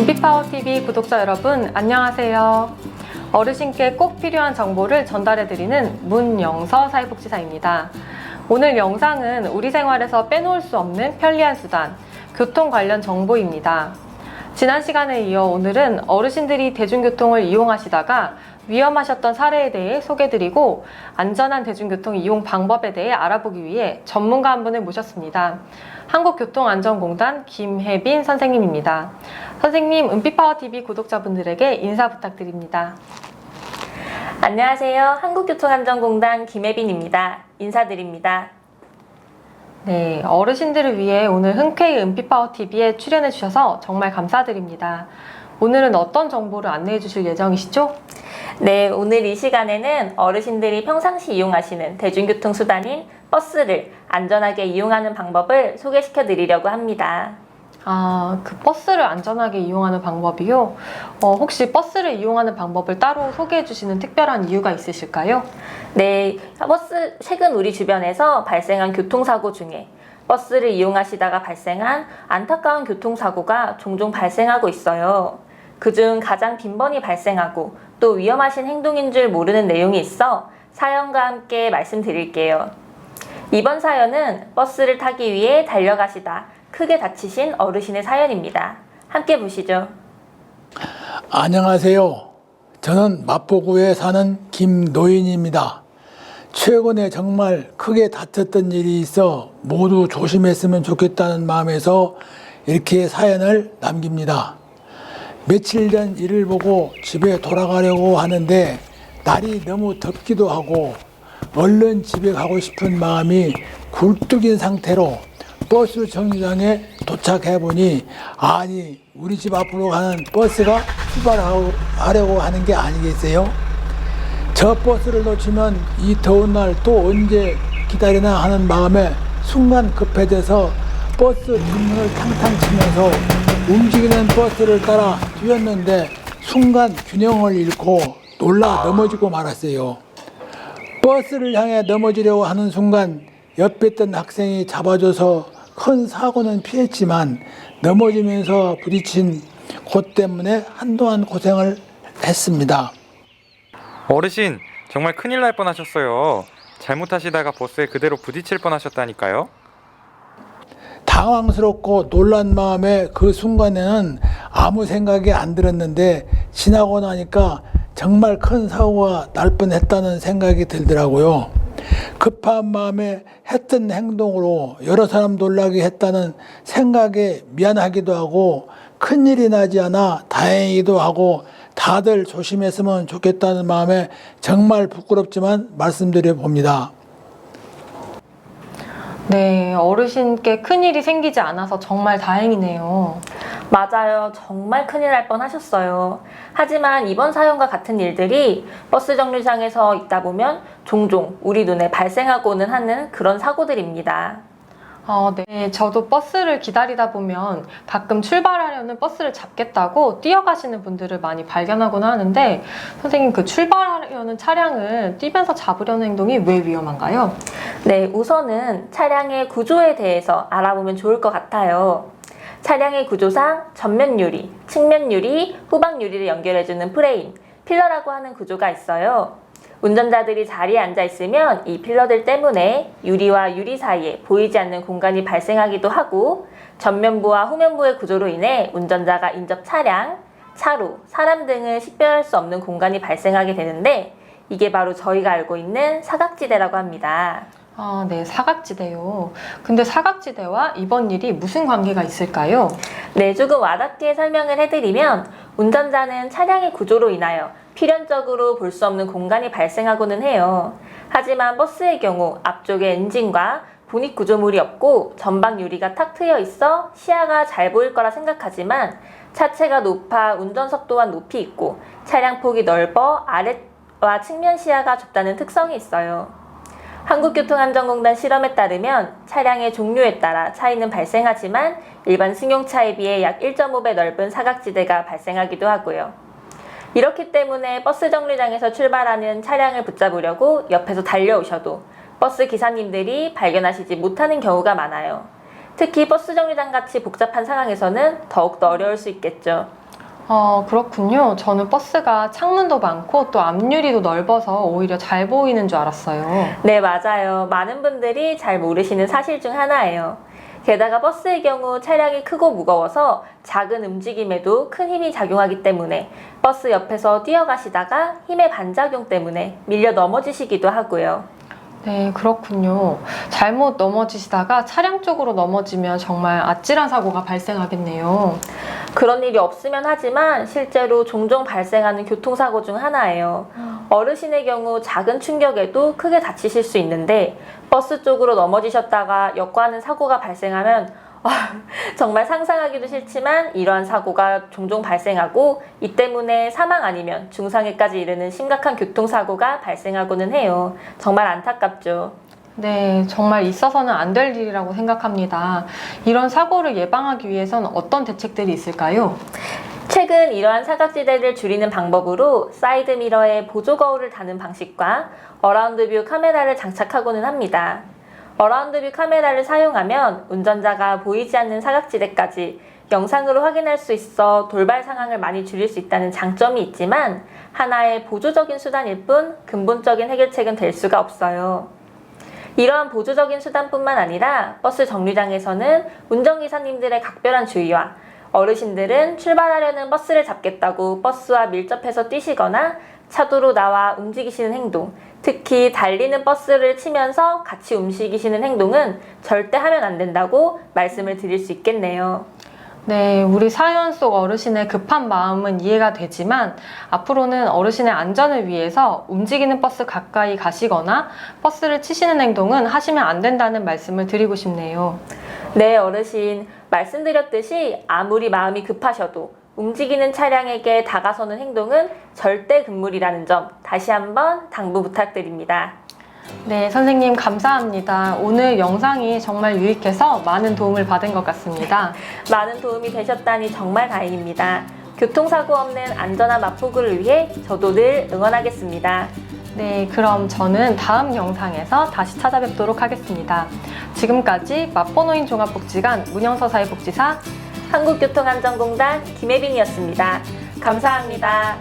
은빛파워TV 구독자 여러분 안녕하세요. 어르신께 꼭 필요한 정보를 전달해드리는 문영서 사회복지사입니다. 오늘 영상은 우리 생활에서 빼놓을 수 없는 편리한 수단, 교통 관련 정보입니다. 지난 시간에 이어 오늘은 어르신들이 대중교통을 이용하시다가 위험하셨던 사례에 대해 소개드리고 안전한 대중교통 이용 방법에 대해 알아보기 위해 전문가 한 분을 모셨습니다. 한국교통안전공단 김혜빈 선생님입니다. 선생님, 은빛파워TV 구독자분들에게 인사 부탁드립니다. 안녕하세요. 한국교통안전공단 김혜빈입니다. 인사드립니다. 네, 어르신들을 위해 오늘 흔쾌히 은빛파워TV에 출연해 주셔서 정말 감사드립니다. 오늘은 어떤 정보를 안내해 주실 예정이시죠? 네, 오늘 이 시간에는 어르신들이 평상시 이용하시는 대중교통 수단인 버스를 안전하게 이용하는 방법을 소개시켜 드리려고 합니다. 그 버스를 안전하게 이용하는 방법이요? 혹시 버스를 이용하는 방법을 따로 소개해 주시는 특별한 이유가 있으실까요? 네, 최근 우리 주변에서 발생한 교통사고 중에 버스를 이용하시다가 발생한 안타까운 교통사고가 종종 발생하고 있어요. 그중 가장 빈번히 발생하고 또 위험하신 행동인 줄 모르는 내용이 있어 사연과 함께 말씀드릴게요. 이번 사연은 버스를 타기 위해 달려가시다 크게 다치신 어르신의 사연입니다. 함께 보시죠. 안녕하세요. 저는 마포구에 사는 김노인입니다. 최근에 정말 크게 다쳤던 일이 있어 모두 조심했으면 좋겠다는 마음에서 이렇게 사연을 남깁니다. 며칠 전 일을 보고 집에 돌아가려고 하는데 날이 너무 덥기도 하고 얼른 집에 가고 싶은 마음이 굴뚝인 상태로 버스 정류장에 도착해 보니 아니 우리 집 앞으로 가는 버스가 출발하려고 하는 게 아니겠어요? 저 버스를 놓치면 이 더운 날 또 언제 기다리나 하는 마음에 순간 급해져서 버스 뒷문을 탕탕 치면서 움직이는 버스를 따라 뛰었는데 순간 균형을 잃고 놀라 넘어지고 말았어요. 버스를 향해 넘어지려고 하는 순간 옆에 있던 학생이 잡아줘서 큰 사고는 피했지만 넘어지면서 부딪힌 곳 때문에 한동안 고생을 했습니다. 어르신, 정말 큰일 날 뻔하셨어요. 잘못하시다가 버스에 그대로 부딪힐 뻔하셨다니까요. 당황스럽고 놀란 마음에 그 순간에는 아무 생각이 안 들었는데 지나고 나니까 정말 큰 사고가 날 뻔했다는 생각이 들더라고요. 급한 마음에 했던 행동으로 여러 사람 놀라게 했다는 생각에 미안하기도 하고 큰일이 나지 않아 다행이기도 하고 다들 조심했으면 좋겠다는 마음에 정말 부끄럽지만 말씀드려 봅니다. 네, 어르신께 큰일이 생기지 않아서 정말 다행이네요. 맞아요. 정말 큰일 날 뻔하셨어요. 하지만 이번 사연과 같은 일들이 버스 정류장에서 있다 보면 종종 우리 눈에 발생하고는 하는 그런 사고들입니다. 네, 저도 버스를 기다리다 보면 가끔 출발하려는 버스를 잡겠다고 뛰어가시는 분들을 많이 발견하곤 하는데 선생님, 그 출발하려는 차량을 뛰면서 잡으려는 행동이 왜 위험한가요? 네, 우선은 차량의 구조에 대해서 알아보면 좋을 것 같아요. 차량의 구조상 전면 유리, 측면 유리, 후방 유리를 연결해주는 프레임, 필러라고 하는 구조가 있어요. 운전자들이 자리에 앉아 있으면 이 필러들 때문에 유리와 유리 사이에 보이지 않는 공간이 발생하기도 하고 전면부와 후면부의 구조로 인해 운전자가 인접 차량, 차로, 사람 등을 식별할 수 없는 공간이 발생하게 되는데 이게 바로 저희가 알고 있는 사각지대라고 합니다. 네, 사각지대요. 근데 사각지대와 이번 일이 무슨 관계가 있을까요? 네, 조금 와닿게 설명을 해드리면 운전자는 차량의 구조로 인하여 필연적으로 볼 수 없는 공간이 발생하고는 해요. 하지만 버스의 경우 앞쪽에 엔진과 본닛 구조물이 없고 전방 유리가 탁 트여 있어 시야가 잘 보일 거라 생각하지만 차체가 높아 운전석 또한 높이 있고 차량 폭이 넓어 아래와 측면 시야가 좁다는 특성이 있어요. 한국교통안전공단 실험에 따르면 차량의 종류에 따라 차이는 발생하지만 일반 승용차에 비해 약 1.5배 넓은 사각지대가 발생하기도 하고요. 이렇기 때문에 버스 정류장에서 출발하는 차량을 붙잡으려고 옆에서 달려오셔도 버스 기사님들이 발견하시지 못하는 경우가 많아요. 특히 버스 정류장 같이 복잡한 상황에서는 더욱더 어려울 수 있겠죠. 그렇군요. 저는 버스가 창문도 많고 또 앞유리도 넓어서 오히려 잘 보이는 줄 알았어요. 네, 맞아요. 많은 분들이 잘 모르시는 사실 중 하나예요. 게다가 버스의 경우 차량이 크고 무거워서 작은 움직임에도 큰 힘이 작용하기 때문에 버스 옆에서 뛰어가시다가 힘의 반작용 때문에 밀려 넘어지시기도 하고요. 네, 그렇군요. 잘못 넘어지시다가 차량 쪽으로 넘어지면 정말 아찔한 사고가 발생하겠네요. 그런 일이 없으면 하지만 실제로 종종 발생하는 교통사고 중 하나예요. 어르신의 경우 작은 충격에도 크게 다치실 수 있는데 버스 쪽으로 넘어지셨다가 역과하는 사고가 발생하면 정말 상상하기도 싫지만 이러한 사고가 종종 발생하고 이 때문에 사망 아니면 중상해까지 이르는 심각한 교통사고가 발생하고는 해요. 정말 안타깝죠. 네, 정말 있어서는 안 될 일이라고 생각합니다. 이런 사고를 예방하기 위해서는 어떤 대책들이 있을까요? 최근 이러한 사각지대를 줄이는 방법으로 사이드미러에 보조거울을 다는 방식과 어라운드뷰 카메라를 장착하고는 합니다. 어라운드뷰 카메라를 사용하면 운전자가 보이지 않는 사각지대까지 영상으로 확인할 수 있어 돌발 상황을 많이 줄일 수 있다는 장점이 있지만 하나의 보조적인 수단일 뿐 근본적인 해결책은 될 수가 없어요. 이러한 보조적인 수단뿐만 아니라 버스 정류장에서는 운전기사님들의 각별한 주의와 어르신들은 출발하려는 버스를 잡겠다고 버스와 밀접해서 뛰시거나 차도로 나와 움직이시는 행동, 특히 달리는 버스를 치면서 같이 움직이시는 행동은 절대 하면 안 된다고 말씀을 드릴 수 있겠네요. 네, 우리 사연 속 어르신의 급한 마음은 이해가 되지만 앞으로는 어르신의 안전을 위해서 움직이는 버스 가까이 가시거나 버스를 치시는 행동은 하시면 안 된다는 말씀을 드리고 싶네요. 네, 어르신. 말씀드렸듯이 아무리 마음이 급하셔도 움직이는 차량에게 다가서는 행동은 절대 금물이라는 점 다시 한번 당부 부탁드립니다. 네, 선생님 감사합니다. 오늘 영상이 정말 유익해서 많은 도움을 받은 것 같습니다. 많은 도움이 되셨다니 정말 다행입니다. 교통사고 없는 안전한 마포구를 위해 저도 늘 응원하겠습니다. 네, 그럼 저는 다음 영상에서 다시 찾아뵙도록 하겠습니다. 지금까지 마포노인 종합복지관 문영서 사회복지사 한국교통안전공단 김혜빈이었습니다. 감사합니다.